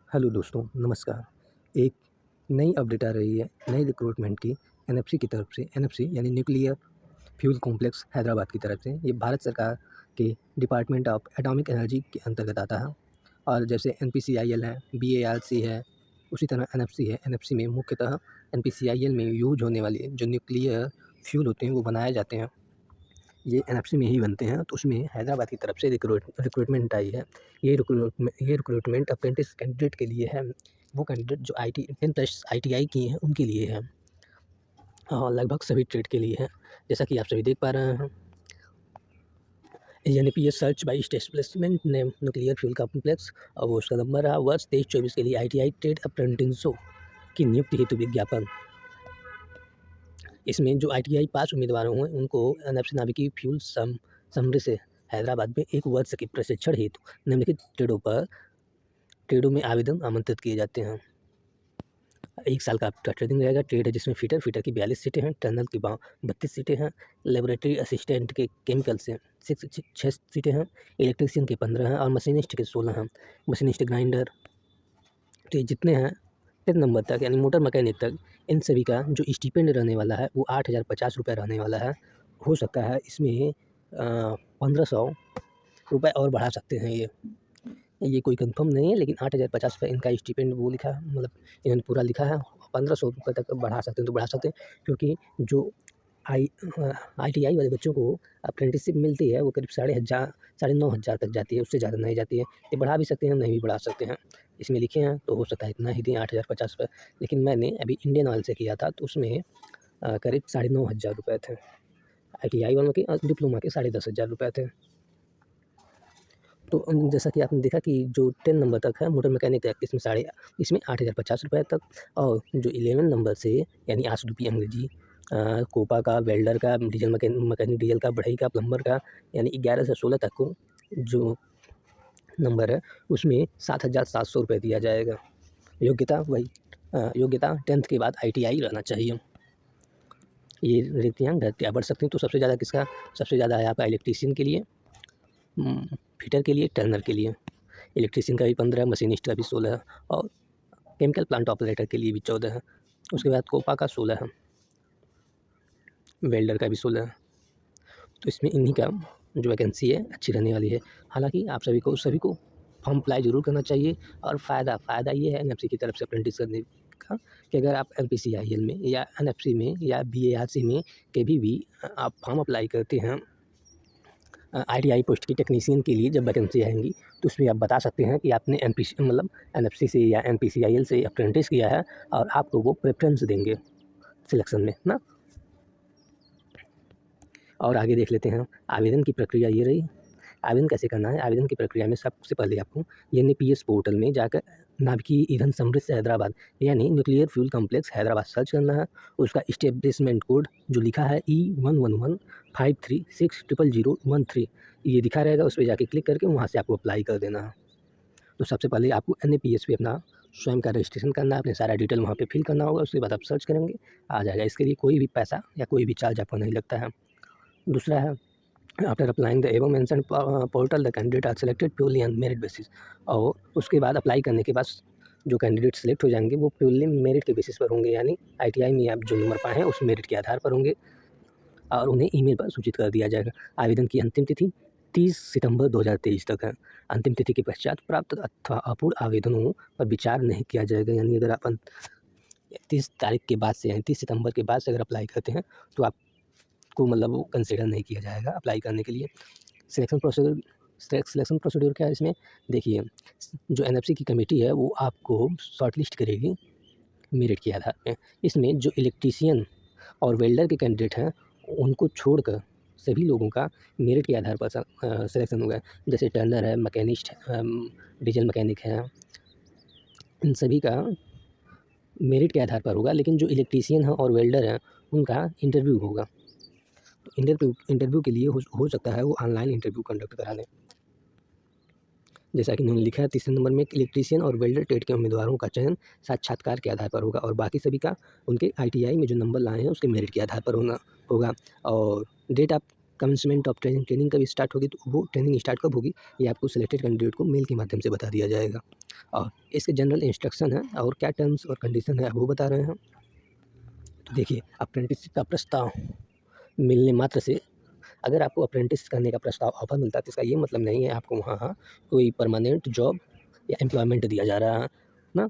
Hello दोस्तों, नमस्कार। एक नई अपडेट आ रही है नई रिक्रूटमेंट की एनएफसी की तरफ से। एनएफसी यानी न्यूक्लियर फ्यूल कॉम्प्लेक्स हैदराबाद की तरफ से। ये भारत सरकार के डिपार्टमेंट ऑफ एटॉमिक एनर्जी के अंतर्गत आता है। और जैसे एनपीसीआईएल है, बीएआरसी है, उसी तरह एनएफसी है। एनएफसी में मुख्यतः एनपीसीआईएल में यूज होने वाले जो न्यूक्लियर फ्यूल होते हैं वो बनाए जाते हैं, ये एनएफसी में ही बनते हैं। तो उसमें हैदराबाद की तरफ से रिक्रूटमेंट आई है। ये रिक्रूटमेंट अप्रेंटिस कैंडिडेट के लिए है। वो कैंडिडेट जो आई टी 10+ ITI किए हैं उनके लिए है। हाँ, लगभग सभी ट्रेड के लिए है। जैसा कि आप सभी देख पा रहे हैं, एनपीएस सर्च बाई स्टेब्लिशमेंट ने न्यूक्लियर फ्यूल कॉम्प्लेक्स और वो उसका नंबर रहा वर्ष 23-24 के लिए ITI ट्रेड अप्रेंटिसों की नियुक्ति हेतु विज्ञापन। इसमें जो ITI पास उम्मीदवार हुए उनको एनएफसी नाभिकीय फ्यूल समृद्ध से हैदराबाद में 1 वर्ष के प्रशिक्षण हेतु निम्नलिखित ट्रेडों में आवेदन आमंत्रित किए जाते हैं। 1 साल का आपका ट्रेनिंग रहेगा। ट्रेड है जिसमें फीटर की 42 सीटें हैं, टर्नल की 32 सीटें हैं, लेबोरेटरी असिस्टेंट के केमिकल से 6 सीटें हैं, इलेक्ट्रीशियन के 15 हैं और मशीनिस्ट के 16 हैं। मशीनिस्ट ग्राइंडर, तो ये जितने हैं 10 नंबर तक यानी मोटर मैकेनिक तक, इन सभी का जो स्टिपेंड रहने वाला है वो 8,050 रुपये रहने वाला है। हो सकता है इसमें 1,500 रुपये और बढ़ा सकते हैं। ये कोई कंफर्म नहीं है, लेकिन 8,050 रुपये इनका स्टिपेंड वो लिखा है, मतलब इन्होंने पूरा लिखा है। 1,500 रुपये तक बढ़ा सकते हैं तो बढ़ा सकते हैं, क्योंकि जो ITI वाले बच्चों को अप्रेंटिसशिप मिलती है वो करीब 9,500 तक जाती है, उससे ज़्यादा नहीं जाती है। ये बढ़ा भी सकते हैं, नहीं भी बढ़ा सकते हैं। इसमें लिखे हैं तो हो सकता है इतना ही दें, 8,050 रुपये। लेकिन मैंने अभी इंडियन ऑयल से किया था तो उसमें करीब 9,500 रुपये थे। ITI वालों के डिप्लोमा के 10,500 रुपये थे। तो जैसा कि आपने देखा कि जो 10 नंबर तक है मोटर मैकेनिक तक, इसमें 8,050 रुपये तक, और जो 11 नंबर से यानी आरडीपी अंग्रेजी, कोपा का, वेल्डर का, मैकेनिक डीजल का, बढ़ई का, प्लम्बर का, यानी 11 से 16 तक को जो नंबर है उसमें 7,700 रुपये दिया जाएगा। योग्यता 10th के बाद ITI रहना चाहिए। ये रिक्तियाँ घट बढ़ सकती हैं। तो सबसे ज़्यादा है आपका इलेक्ट्रीशियन के लिए, फिटर के लिए, टर्नर के लिए। इलेक्ट्रीशियन का भी 15 है, मशीनिस्ट का भी 16 है, और केमिकल प्लांट ऑपरेटर के लिए भी 14 है। उसके बाद कोपा का 16 है, वेल्डर का भी 16 है। तो इसमें इन्हीं का जो वैकेंसी है अच्छी रहने वाली है। हालांकि आप सभी को फॉर्म अप्लाई ज़रूर करना चाहिए। और फ़ायदा ये है एनएफसी की तरफ से अप्रेंटिस करने का, कि अगर आप एनपीसीआईएल में या एनएफसी में या बीएआरसी में कभी भी आप फॉर्म अप्लाई करते हैं ITI पोस्ट की टेक्नीशियन के लिए, जब वैकेंसी आएंगी तो उसमें आप बता सकते हैं कि आपने एनएफसी से या एनपीसीआईएल से अप्रेंटिस किया है, और आपको वो प्रेफरेंस देंगे सिलेक्शन में ना। और आगे देख लेते हैं। आवेदन की प्रक्रिया ये रही। आवेदन कैसे करना है? आवेदन की प्रक्रिया में सबसे पहले आपको एनपीएस पोर्टल में जाकर नाभिकीय ईंधन समृद्ध हैदराबाद यानी nuclear fuel complex Hyderabad search करना है। उसका इस्टेब्लिशमेंट कोड जो लिखा है E1115360013, ये दिखा रहेगा। उस पर जाके क्लिक करके वहाँ से आपको अप्लाई कर देना है। तो सबसे पहले आपको NAPS पे अपना स्वयं का रजिस्ट्रेशन करना है, अपने सारा डिटेल वहाँ पे फिल करना होगा। उसके बाद आप सर्च करेंगे, आ जाएगा। इसके लिए कोई भी पैसा या कोई भी चार्ज आपको नहीं लगता है। दूसरा है, after applying the above mention portal the candidate are selected purely on merit basis. और उसके बाद अप्लाई करने के बाद जो कैंडिडेट सेलेक्ट हो जाएंगे वो प्योरली मेरिट के बेसिस पर होंगे, यानी ITI में आप जो नंबर पाए हैं उस मेरिट के आधार पर होंगे, और उन्हें ईमेल पर सूचित कर दिया जाएगा। आवेदन की अंतिम तिथि 30 सितंबर 2023 तक है। अंतिम तिथि के पश्चात प्राप्त अथवा अपूर्ण आवेदनों पर विचार नहीं किया जाएगा। यानी अगर आप 30 तारीख के बाद से यानी 30 सितंबर के बाद से अगर अप्लाई करते हैं तो आपको वो कंसिडर नहीं किया जाएगा अप्लाई करने के लिए। सिलेक्शन प्रोसीड्यूर क्या है इसमें? देखिए, जो एनएफसी की कमेटी है वो आपको शॉर्टलिस्ट करेगी मेरिट के आधार पे। इसमें जो इलेक्ट्रीशियन और वेल्डर के कैंडिडेट हैं उनको छोड़कर सभी लोगों का मेरिट के आधार पर सिलेक्शन होगा। जैसे टर्नर है, मैकेनिस्ट, डीजल मैकेनिक है, इन सभी का मेरिट के आधार पर होगा। लेकिन जो इलेक्ट्रीशियन है और वेल्डर हैं उनका इंटरव्यू होगा। इंटरव्यू के लिए हो सकता है वो ऑनलाइन इंटरव्यू कंडक्ट करा लें। जैसा कि उन्होंने लिखा है, तीसरे नंबर में इलेक्ट्रीशियन और वेल्डर ट्रेड के उम्मीदवारों का चयन साक्षात्कार के आधार पर होगा, और बाकी सभी का उनके ITI में जो नंबर लाए हैं उसके मेरिट के आधार पर होगा। और date of commencement of training, training कब स्टार्ट होगी, तो वो ट्रेनिंग स्टार्ट कब होगी ये आपको सिलेक्टेड कैंडिडेट को मेल के माध्यम से बता दिया जाएगा। और इसके जनरल इंस्ट्रक्शन है और क्या टर्म्स और कंडीशन है वो बता रहे हैं। तो देखिए, अप्रेंटिसशिप का प्रस्ताव मिलने मात्र से, अगर आपको अप्रेंटिस करने का प्रस्ताव ऑफर मिलता है तो इसका ये मतलब नहीं है आपको वहाँ कोई परमानेंट जॉब या एम्प्लॉयमेंट दिया जा रहा है ना।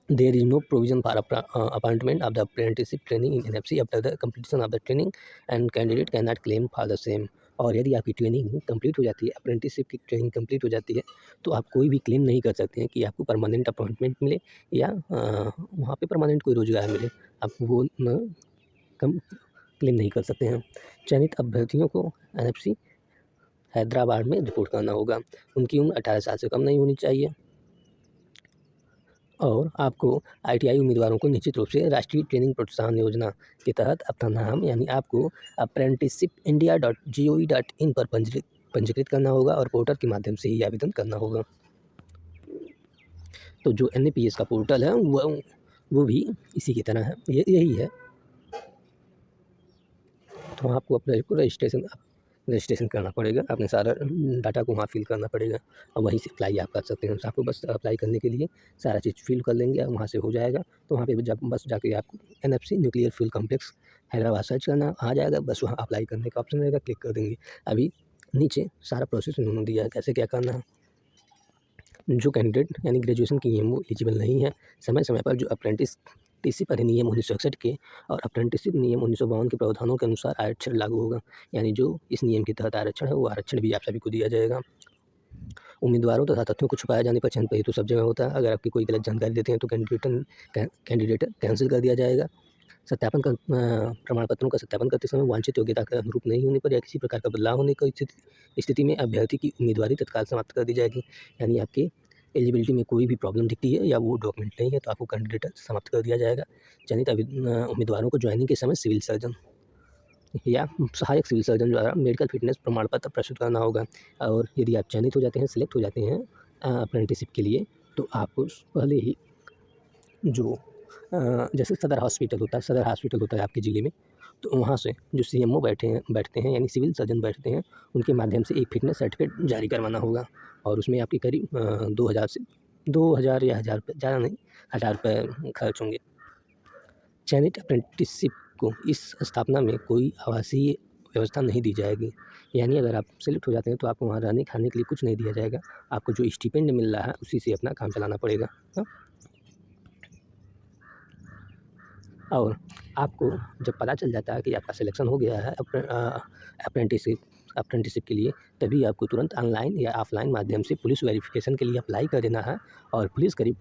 There is no provision for appointment of the apprenticeship training in NFC after the completion of the training and candidate can not claim for the same. और यदि आपकी ट्रेनिंग कंप्लीट हो जाती है, अप्रेंटिसशिप की ट्रेनिंग कंप्लीट हो जाती है, तो आप कोई भी क्लेम नहीं कर सकते हैं कि आपको परमानेंट अपॉइंटमेंट मिले या वहाँ पे परमानेंट कोई रोजगार मिले। आप वो कम क्लेम नहीं कर सकते हैं। चयनित अभ्यर्थियों को एनएफसी हैदराबाद में रिपोर्ट करना होगा। उनकी उम्र 18 साल से कम नहीं होनी चाहिए। और आपको आईटीआई उम्मीदवारों को निश्चित रूप से राष्ट्रीय ट्रेनिंग प्रोत्साहन योजना के तहत अपना नाम, यानी आपको apprenticeshipindia.gov.in पर पंजीकृत करना होगा और पोर्टल के माध्यम से ही आवेदन करना होगा। तो जो एनएपीएस का पोर्टल है वो भी इसी की तरह है, यही है। तो आपको अपना रजिस्ट्रेशन करना पड़ेगा, अपने सारा डाटा को वहाँ फिल करना पड़ेगा और वहीं से अप्लाई आप कर सकते हैं। तो आपको बस अप्लाई करने के लिए सारा चीज़ फिल कर लेंगे और वहाँ से हो जाएगा। तो वहाँ पे बस जाके आपको NFC nuclear fuel complex Hyderabad search करना आ जाएगा, बस वहाँ अप्लाई करने का ऑप्शन रहेगा, क्लिक कर देंगे। अभी नीचे सारा प्रोसेस उन्होंने दिया है कैसे क्या करना है। जो कैंडिडेट यानी ग्रेजुएशन की है वो एलिजिबल नहीं है, समय समय पर जो अप्रेंटिसशिप अधिनियम 1961 के और अप्रेंटिसशिप नियम 1952 के प्रावधानों के अनुसार आरक्षण लागू होगा। यानी जो इस नियम के तहत आरक्षण है वो आरक्षण भी आप सभी को दिया जाएगा। उम्मीदवारों तथा तथ्यों को छुपाए जाने पर चयन पर हेतु सब जगह होता है। अगर आपकी कोई गलत जानकारी देते हैं तो कैंडिडेट कैंसिल कर दिया जाएगा। सत्यापन का प्रमाण पत्रों का सत्यापन करते समय वांछित योग्यता के अनुरूप नहीं होने पर या किसी प्रकार का बदलाव होने की स्थिति में अभ्यर्थी की उम्मीदवारी तत्काल समाप्त कर दी जाएगी। यानी आपके एलिजिबिलिटी में कोई भी प्रॉब्लम दिखती है या वो डॉक्यूमेंट नहीं है तो आपको कैंडिडेट समाप्त कर दिया जाएगा। चयनित उम्मीदवारों को ज्वाइनिंग के समय सिविल सर्जन या सहायक सिविल सर्जन द्वारा मेडिकल फिटनेस प्रमाण पत्र प्रस्तुत करना होगा। और यदि आप चयनित हो जाते हैं, सिलेक्ट हो जाते हैं अप्रेंटिसशिप के लिए, तो आपको पहले ही जो जैसे सदर हॉस्पिटल होता है आपके ज़िले में, तो वहाँ से जो सीएमओ बैठते हैं यानी सिविल सर्जन बैठते हैं, उनके माध्यम से एक फिटनेस सर्टिफिकेट जारी करवाना होगा। और उसमें आपकी करीब 2000 या 1000 रुपये, ज़्यादा नहीं, 1000 रुपये खर्च होंगे। चयनित अप्रेंटिसशिप को इस स्थापना में कोई आवासीय व्यवस्था नहीं दी जाएगी। यानी अगर आप सेलेक्ट हो जाते हैं तो आपको वहाँ रहने खाने के लिए कुछ नहीं दिया जाएगा। आपको जो स्टिपेंड मिल रहा है उसी से अपना काम चलाना पड़ेगा। हाँ? और आपको जब पता चल जाता है कि आपका सिलेक्शन हो गया है अप्रेंटिसशिप के लिए, तभी आपको तुरंत ऑनलाइन या ऑफलाइन माध्यम से पुलिस वेरिफिकेशन के लिए अप्लाई कर देना है। और पुलिस करीब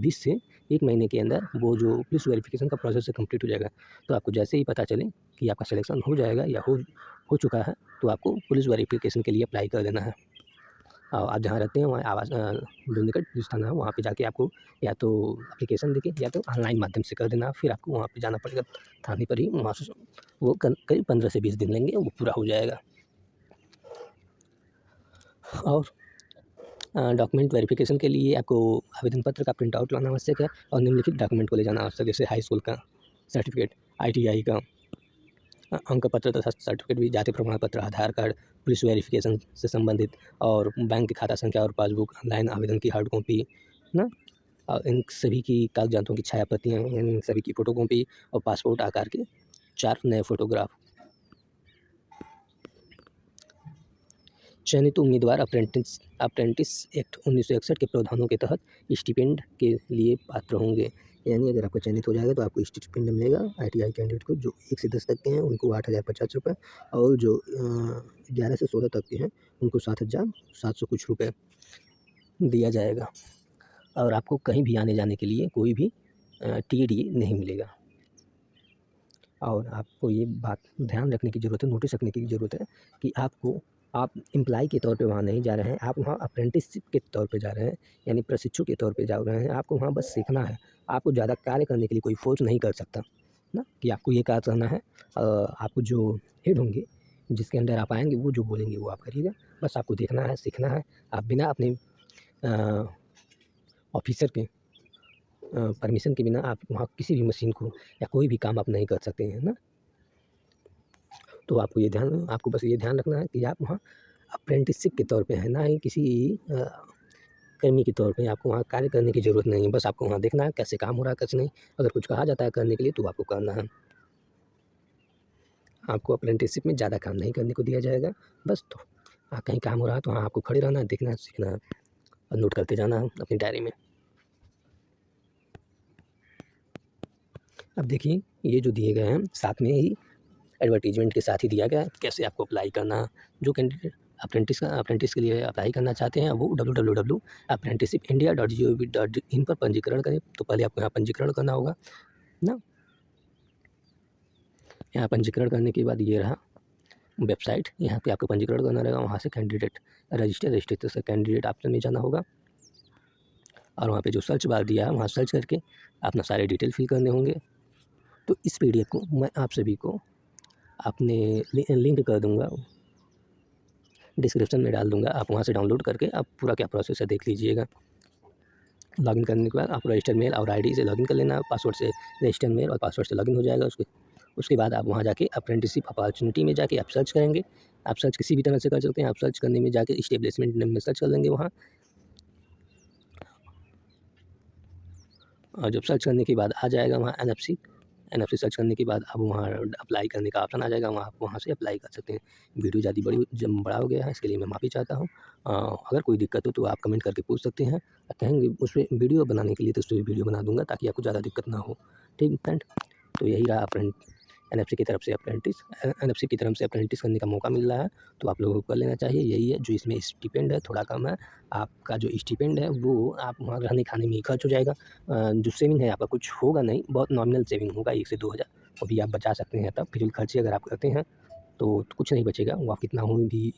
20 से 1 महीने के अंदर वो जो पुलिस वेरिफिकेशन का प्रोसेस है कंप्लीट हो जाएगा। तो आपको जैसे ही पता चले कि आपका सिलेक्शन हो जाएगा या हो चुका है, तो आपको पुलिस वेरिफिकेशन के लिए अप्लाई कर देना है। और आप जहाँ रहते हैं वहाँ जो निकट पुलिस थाना है वहाँ पे जाके आपको या तो एप्लीकेशन देके या तो ऑनलाइन माध्यम से कर देना। फिर आपको वहाँ पे जाना पड़ेगा थाने पर ही, वहाँ से वो करीब 15 से 20 दिन लेंगे, वो पूरा हो जाएगा। और डॉक्यूमेंट वेरिफिकेशन के लिए आपको आवेदन पत्र का प्रिंट आउट लाना आवश्यक है और निम्नलिखित डॉक्यूमेंट को ले जाना आवश्यक है, जैसे हाई स्कूल का सर्टिफिकेट, आईटीआई का अंक पत्र तथा सर्टिफिकेट भी, जाति प्रमाण पत्र, आधार कार्ड, पुलिस वेरिफिकेशन से संबंधित और बैंक की खाता संख्या और पासबुक, ऑनलाइन आवेदन की हार्ड कॉपी ना, और इन सभी की कागजातों की छाया प्रतियाँ, इन सभी की फ़ोटोकॉपी और पासपोर्ट आकार के 4 नए फ़ोटोग्राफ। चयनित उम्मीदवार अप्रेंटिस एक्ट 1961 के प्रावधानों के तहत स्टिपेंड के लिए पात्र होंगे। यानी अगर आपका चयनित हो जाएगा तो आपको स्टिपेंड मिलेगा। आईटीआई कैंडिडेट को जो 1 से 10 तक के हैं उनको 8,050 रुपये और जो 11 से 16 तक के हैं उनको 7,700 कुछ रुपये दिया जाएगा। और आपको कहीं भी आने जाने के लिए कोई भी टीडीए नहीं मिलेगा। और आपको ये बात ध्यान रखने की ज़रूरत है, नोटिस रखने की ज़रूरत है कि आप एम्प्लॉय के तौर पे वहाँ नहीं जा रहे हैं, आप वहाँ अप्रेंटिसशिप के तौर पे जा रहे हैं, यानी प्रशिक्षु के तौर पे जा रहे हैं। आपको वहाँ बस सीखना है, आपको ज़्यादा कार्य करने के लिए कोई फ़ोर्स नहीं कर सकता ना कि आपको ये कार्य करना है। आपको जो हेड होंगे, जिसके अंडर आप आएँगे, वो जो बोलेंगे वो आप करिएगा। बस आपको देखना है, सीखना है। आप बिना अपने ऑफ़िसर के परमिशन के बिना आप वहाँ किसी भी मशीन को या कोई भी काम आप नहीं कर सकते हैं ना। तो आपको बस ये ध्यान रखना है कि आप वहाँ अप्रेंटिसशिप के तौर पे हैं, ना ही किसी कर्मी के तौर पे। आपको वहाँ कार्य करने की ज़रूरत नहीं है, बस आपको वहाँ देखना है कैसे काम हो रहा है, कैसे नहीं। अगर कुछ कहा जाता है करने के लिए तो आपको करना है। आपको अप्रेंटिसशिप में ज़्यादा काम नहीं करने को दिया जाएगा, बस तो कहीं काम हो रहा है तो वहाँ आपको खड़े रहना है, देखना है, सीखना है और नोट करते जाना है अपनी डायरी में। अब देखिए, ये जो दिए गए हैं साथ में ही एडवर्टाइजमेंट के साथ ही दिया गया है कैसे आपको अप्लाई करना है। जो कैंडिडेट अप्रेंटिस के लिए अप्लाई करना चाहते हैं वो www.apprenticeshipindia.gov.in पर पंजीकरण करें। तो पहले आपको यहाँ पंजीकरण करना होगा ना। यहाँ पंजीकरण करने के बाद ये रहा वेबसाइट, यहाँ पे आपको पंजीकरण करना रहेगा। वहाँ से कैंडिडेट रजिस्टर से कैंडिडेट ऑप्शन में जाना होगा और वहाँ पे जो सर्च बार दिया है वहाँ सर्च करके अपना सारे डिटेल फिल करने होंगे। तो इस PDF को मैं आप सभी को अपने लिंक कर दूँगा, डिस्क्रिप्शन में डाल दूँगा। आप वहाँ से डाउनलोड करके आप पूरा क्या प्रोसेस है देख लीजिएगा। लॉगिन करने के बाद आप रजिस्टर मेल और ID से लॉगिन कर लेना, पासवर्ड से रजिस्टर मेल और पासवर्ड से लॉगिन हो जाएगा। उसके बाद आप वहाँ जाके अप्रेंटिसशिप अपॉर्चुनिटी में जाके आप सर्च करेंगे। आप सर्च किसी भी तरह से कर सकते हैं। आप सर्च करने में जाके एस्टेब्लिशमेंट नेम में सर्च कर लेंगे वहाँ, और जब सर्च करने के बाद आ जाएगा वहाँ NFC सर्च करने के बाद अब वहाँ अप्लाई करने का ऑप्शन आ जाएगा। वहाँ आप वहाँ से अप्लाई कर सकते हैं। वीडियो ज़्यादा बड़ा हो गया है, इसके लिए मैं माफ़ी चाहता हूँ। अगर कोई दिक्कत हो तो आप कमेंट करके पूछ सकते हैं, कहेंगे उसमें वीडियो बनाने के लिए तो उसमें वीडियो बना दूँगा ताकि आपको ज़्यादा दिक्कत ना हो। ठीक फ्रेंड, तो यही रहा NFC की तरफ से अप्रेंटिस करने का मौका मिल रहा है तो आप लोगों को कर लेना चाहिए। यही है जो इसमें स्टिपेंड है थोड़ा कम है। आपका जो स्टिपेंड है वो आप वहाँ रहने खाने में ही खर्च हो जाएगा। जो सेविंग है आपका कुछ होगा नहीं, बहुत नॉमिनल सेविंग होगा 1 से 2 हज़ार, वो भी आप बचा सकते हैं। तब फिजूल खर्ची अगर आप करते हैं तो कुछ नहीं बचेगा, वो आप कितना हो भी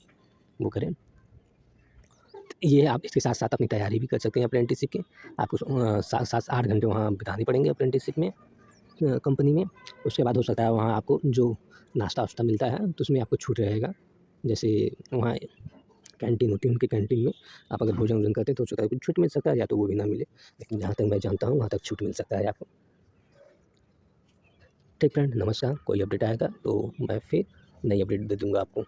वो करें। ये आप इसके साथ साथ अपनी तैयारी भी कर सकते हैं अप्रेंटिसशिप की। आपको 7-8 घंटे वहाँ बिताने पड़ेंगे अप्रेंटिसशिप में कंपनी में। उसके बाद हो सकता है वहाँ आपको जो नाश्ता वाश्ता मिलता है तो उसमें आपको छूट रहेगा। जैसे वहाँ कैंटीन होती है, उनकी कैंटीन में आप अगर भोजन करते हैं तो हो सकता है कुछ छूट मिल सकता है या तो वो भी ना मिले, लेकिन जहाँ तक मैं जानता हूँ वहाँ तक छूट मिल सकता है आपको। ठीक फ्रेंड, नमस्कार। कोई अपडेट आएगा तो मैं फिर नई अपडेट दे दूँगा आपको।